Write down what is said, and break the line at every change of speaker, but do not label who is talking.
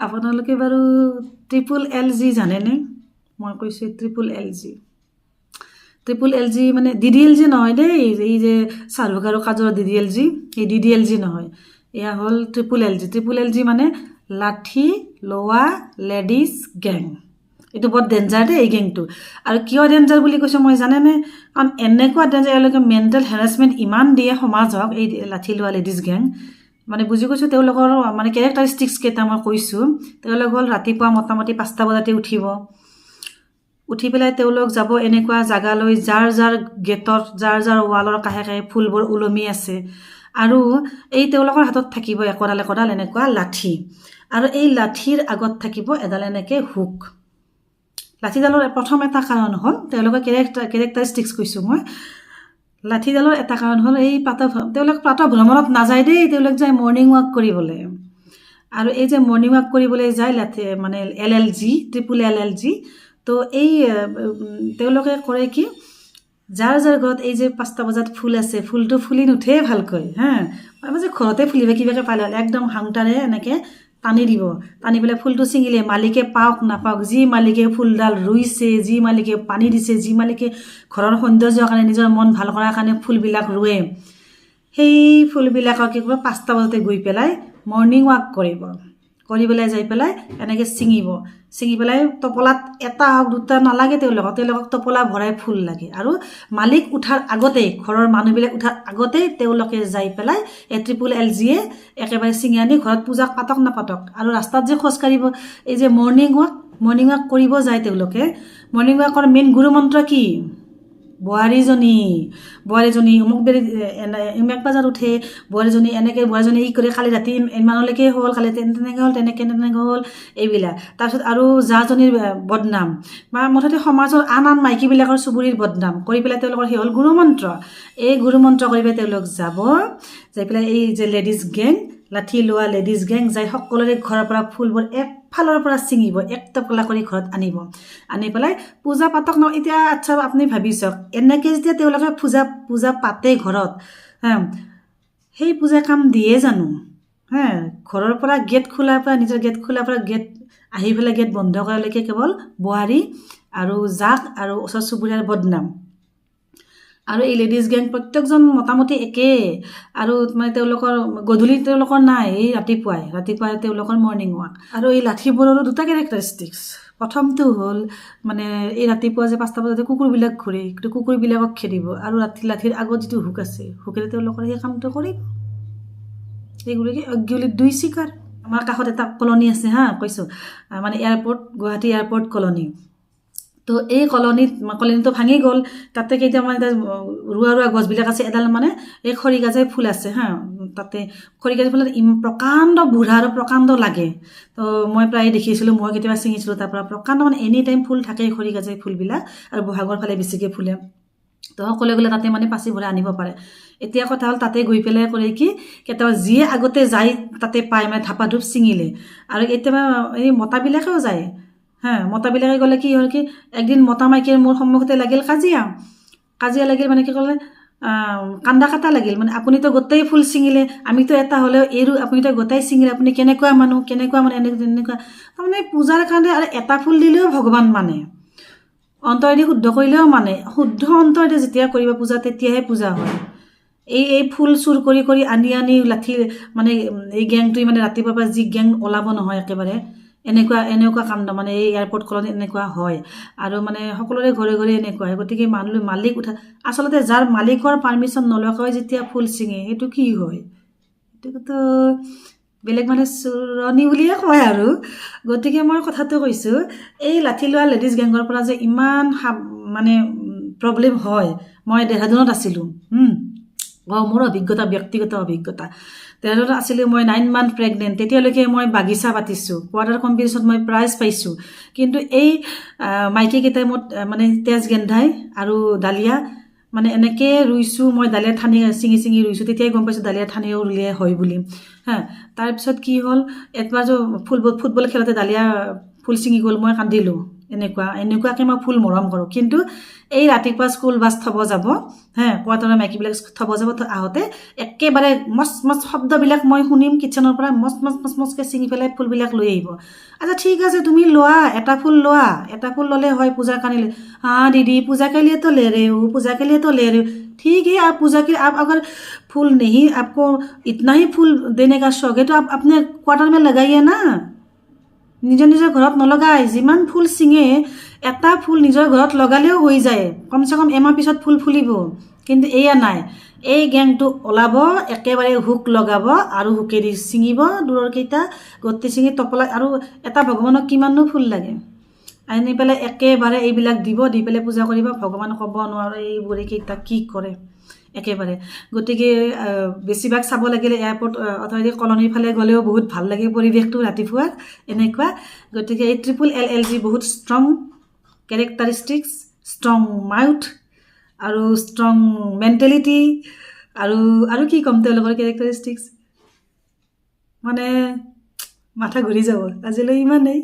আপোনালোকে বাৰু triple L G জানেনে? মই কৈছোঁ triple L G. Triple L G মানে DDLG নহয় দেই, এই যে শ্বাহৰুখ আৰু কাজৰ DDLG, এই DDLG নহয়, এয়া হ'ল triple L G. Triple L G মানে লাঠি লোৱা লেডিজ গেং। এইটো বৰ ডেঞ্জাৰ দেই এই গেংটো। আৰু কিয় ডেঞ্জাৰ বুলি কৈছোঁ মই জানেনে? কাৰণ এনেকুৱা ডেঞ্জাৰ, এওঁলোকে মেণ্টেল হেৰাছমেণ্ট ইমান দিয়ে সমাজক, এই লাঠি লোৱা লেডিজ গেং। মানে বুজি কৈছোঁ তেওঁলোকৰ মানে কেৰেক্টাৰিষ্টিক্স কেইটা মই কৈছোঁ। তেওঁলোক হ'ল ৰাতিপুৱা মোটামুটি 5টা বজাতে উঠিব, উঠি পেলাই তেওঁলোক যাব এনেকুৱা জেগালৈ যাৰ যাৰ গেটত, যাৰ যাৰ ৱালৰ কাষে কাষে ফুলবোৰ ওলমি আছে, আৰু এই তেওঁলোকৰ হাতত থাকিব একোডাল একোডাল এনেকুৱা লাঠি, আৰু এই লাঠিৰ আগত থাকিব এডাল এনেকৈ হুক। লাঠিডালৰ প্ৰথম এটা কাৰণ হ'ল তেওঁলোকৰ কেৰেক্টাৰিষ্টিক্স কৈছোঁ মই। লাঠিডালৰ এটা কাৰণ হ'ল এই তেওঁলোক প্ৰাতঃ ভ্ৰমণত নাযায় দেই, তেওঁলোক যায় মৰ্ণিং ৱাক কৰিবলৈ। আৰু এই যে মৰ্ণিং ৱাক কৰিবলৈ যায় লাঠি মানে LLG, ট্ৰিপল LLG, তো এই তেওঁলোকে কৰে কি, যাৰ যাৰ ঘৰত এই যে 5টা বজাত ফুল আছে, ফুলটো ফুলি নুঠে ভালকৈ, যে ঘৰতে ফুলিব কিবাকৈ পালে একদম হাংটাৰে এনেকৈ টানি দিব, টানি পেলাই ফুলটো ছিঙিলে মালিকে পাওক নাপাওক, যি মালিকে ফুলডাল ৰুইছে, যি মালিকে পানী দিছে, যি মালিকে ঘৰৰ সৌন্দৰ্যৰ কাৰণে নিজৰ মন ভাল কৰাৰ কাৰণে ফুলবিলাক ৰুৱে, সেই ফুলবিলাকক কি কৰিব, 5টা বজাতে গৈ পেলাই মৰ্ণিং ৱাক কৰিব, কৰি পেলাই যাই পেলাই এনেকৈ ছিঙি পেলাই টোপোলাত এটা হওক দুটা নালাগে, তেওঁলোকক টোপোলা ভৰাই ফুল লাগে। আৰু মালিক উঠাৰ আগতেই, ঘৰৰ মানুহবিলাক উঠাৰ আগতেই তেওঁলোকে যাই পেলাই এই ট্ৰিপল LGয়ে একেবাৰে ছিঙি আনি ঘৰত পূজা পাতক নাপাতক, আৰু ৰাস্তাত যে খোজকাঢ়িব, এই যে মৰ্ণিং ৱাক কৰিব যায় তেওঁলোকে, মৰ্ণিং ৱাকৰ মেইন গুৰুমন্ত্ৰ কি? বোৱাৰীজনী অমুক দেৰি এক বজাত উঠে, বোৱাৰীজনী ই কৰে, কালি ৰাতি ইমানলৈকে হ'ল, কালি তেনেকৈ হ'ল, তেনেকৈ হ'ল, এইবিলাক। তাৰপিছত আৰু জাজনীৰ বদনাম, বা মুঠতে সমাজৰ আন মাইকীবিলাকৰ চুবুৰীৰ বদনাম কৰি পেলাই তেওঁলোকৰ সেই হ'ল গুৰুমন্ত্ৰ। এই গুৰুমন্ত্ৰ কৰি পেলাই তেওঁলোক যাই পেলাই এই যে লেডিজ গেং, লাঠি লোৱা লেডিজ গেং যাই সকলোৰে ঘৰৰ পৰা ফুলবোৰ একফালৰ পৰা ছিঙিব, এক টোপোলা কৰি ঘৰত আনি পেলাই পূজা পাতক ন। এতিয়া আচ্ছা আপুনি ভাবি চাওক, এনেকৈ যেতিয়া তেওঁলোকে পূজা পাতে ঘৰত, সেই পূজা কাম দিয়ে জানো? ঘৰৰ পৰা গেট খোলাৰ পৰা, নিজৰ গেট খোলাৰ পৰা গেট আহি পেলাই গেট বন্ধ কৰালৈকে কেৱল বোৱাৰী আৰু জাক আৰু ওচৰ চুবুৰীয়াৰ বদনাম। আৰু এই লেডিজ গেং প্ৰত্যেকজন মোটামুটি একেই, আৰু মানে তেওঁলোকৰ গধূলি তেওঁলোকৰ নাই, এই ৰাতিপুৱাই তেওঁলোকৰ মৰ্ণিং ৱাক। আৰু এই লাঠিবোৰৰো দুটা কেৰেক্টাৰিষ্টিক্স। প্ৰথমটো হ'ল মানে এই ৰাতিপুৱা যে 5টা বজাতে কুকুৰবিলাক ঘূৰে, কুকুৰবিলাকক খেদিব, আৰু লাঠিৰ আগত যিটো হুক আছে, হুকেৰে তেওঁলোকৰ সেই কামটো কৰিব। এইগুলোকে অজ্ঞলিত 2 শিকাৰ। আমাৰ কাষত এটা কলনী আছে কৈছোঁ, মানে গুৱাহাটী এয়াৰপৰ্ট কলনী। তো এই কলনীটো ভাঙি গ'ল, তাতে কেইটামান ৰুৱা গছবিলাক আছে, এডাল মানে এই খৰিকাজাই ফুল আছে তাতে খৰিকাজাই ফুলত প্ৰকাণ্ড বুঢ়া আৰু প্ৰকাণ্ড লাগে। তো মই প্ৰায় দেখিছিলোঁ, মই কেতিয়াবা ছিঙিছিলোঁ তাৰ পৰা, প্ৰকাণ্ড মানে এনি টাইম ফুল থাকে খৰিকাজাই ফুলবিলাক, আৰু বহাগৰ ফালে বেছিকৈ ফুলে। তো সকলোৱে গ'লে তাতে মানে পাচি ভৰাই আনিব পাৰে। এতিয়া কথা হ'ল তাতে গৈ পেলাই কৰে কি, কেতিয়াবা যিয়ে আগতে যায় তাতে পায়, মানে ধাপাধূপ ছিঙিলে। আৰু কেতিয়াবা এই মতাবিলাকেও যায়, মতাবিলাকে গ'লে কি হ'ল কি, একদিন মতা মাইকীৰ মোৰ সন্মুখতে লাগিল কাজিয়া লাগিল, মানে কি ক'লে, কান্দা কাটা লাগিল, মানে আপুনিতো গোটেই ফুল ছিঙিলে, আমিতো এটা হ'লেও এৰো, আপুনিতো গোটেই ছিঙিলে, আপুনি কেনেকুৱা মানুহ তেনেকুৱা। তাৰমানে পূজাৰ কাৰণে আৰু এটা ফুল দিলেও ভগৱান মানে, অন্তৰেদি শুদ্ধ কৰিলেও মানে, শুদ্ধ অন্তৰেদি যেতিয়া কৰিব পূজা, তেতিয়াহে পূজা হয়। এই ফুল চুৰ কৰি আনি লাঠি মানে এই গেংটোৱে মানে ৰাতিপুৱাৰ পৰা যি গেং ওলাব নহয় একেবাৰে, এনেকুৱা কাণ্ড মানে এই এয়াৰপৰ্ট কলনীত এনেকুৱা হয়। আৰু মানে সকলোৰে ঘৰে ঘৰে এনেকুৱা হয়। গতিকে মালিক আচলতে যাৰ মালিকৰ পাৰ্মিশ্যন নলোৱাকৈ যেতিয়া ফুল ছিঙে, সেইটো কি হয়? সেইটোতো বেলেগ মানে চুৰণি বুলিয়ে কয় আৰু। গতিকে মই কথাটো কৈছোঁ, এই লাঠি লোৱা লেডিজ গেঙৰ পৰা যে ইমান মানে প্ৰব্লেম হয়। মই দেহৰাদুনত আছিলোঁ, মোৰ ব্যক্তিগত অভিজ্ঞতা। দেহৰাদুনত আছিলোঁ মই, 9 মান্থ প্ৰেগনেণ্ট। তেতিয়ালৈকে মই বাগিচা পাতিছোঁ, কোৱাৰ্টাৰ কম্পিটিশ্যনত মই প্ৰাইজ পাইছোঁ। কিন্তু এই মাইকীকেইটাই মোৰ মানে তেজ গেন্ধাই আৰু ডালিয়া মানে এনেকৈ ৰুইছোঁ, মই ডালিয়া ঠানি ছিঙি ৰুইছোঁ, তেতিয়াই গম পাইছোঁ ডালিয়া ঠানিও ৰুলে হয় বুলি। তাৰপিছত কি হ'ল, এবাৰ ফুটবল খেলতে ডালিয়া ফুল ছিঙি গ'ল, মই কান্দিলোঁ। এনেকুৱাকৈ মই ফুল মৰম কৰোঁ। কিন্তু এই ৰাতিপুৱা স্কুল বাছ থ'ব যাব, কোৱাৰ্টাৰৰ মাইকীবিলাক থ'ব যাব, আহোঁতে একেবাৰে মচ মচ শব্দবিলাক মই শুনিম কিটচেনৰ পৰা, মচ মচ মচ মচকৈ ছিঙি পেলাই ফুলবিলাক লৈ আহিব। আচ্ছা ঠিক আছে, তুমি লোৱা, এটা ফুল ল'লে হয় পূজাৰ কাৰণে। हाँ दीदी पूजा के लिए तो ले रहे हो, पूजा के लिए तो ले रहे हो, ठीक है। आप पूजा के आप अगर फूल नहीं, आपको इतना ही फूल देने का शौक है तो आप अपने क्वार्टर में लगाइए ना, নিজৰ ঘৰত নলগাই। যিমান ফুল ছিঙে, এটা ফুল নিজৰ ঘৰত লগালেও হৈ যায়, কমচে কম এমাহ পিছত ফুল ফুলিব। কিন্তু এয়া নাই, এই গেংটো ওলাব, একেবাৰে হুক লগাব আৰু হুকেদি ছিঙিব দূৰৰ কেইটা, গোটেই ছিঙি টপলা। আৰু এটা ভগৱানক কিমাননো ফুল লাগে, আনি পেলাই একেবাৰে এইবিলাক দিব, দি পেলাই পূজা কৰিব। ভগৱানক ক'ব নোৱাৰোঁ এই বুঢ়ীকেইটা কি কৰে একেবাৰে। গতিকে বেছিভাগ চাব লাগিলে এয়াৰপৰ্ট অথবা কলনীৰ ফালে গ'লেও বহুত ভাল লাগে পৰিৱেশটো ৰাতিপুৱা এনেকুৱা। গতিকে এই LLG বহুত ষ্ট্ৰং কেৰেক্টাৰিষ্টিক্স, ষ্ট্ৰং মাউথ আৰু ষ্ট্ৰং মেণ্টেলিটি, আৰু কি ক'ম তেওঁলোকৰ কেৰেক্টাৰিষ্টিক্স, মানে মাথা ঘূৰি যাব। আজিলৈ ইমানেই।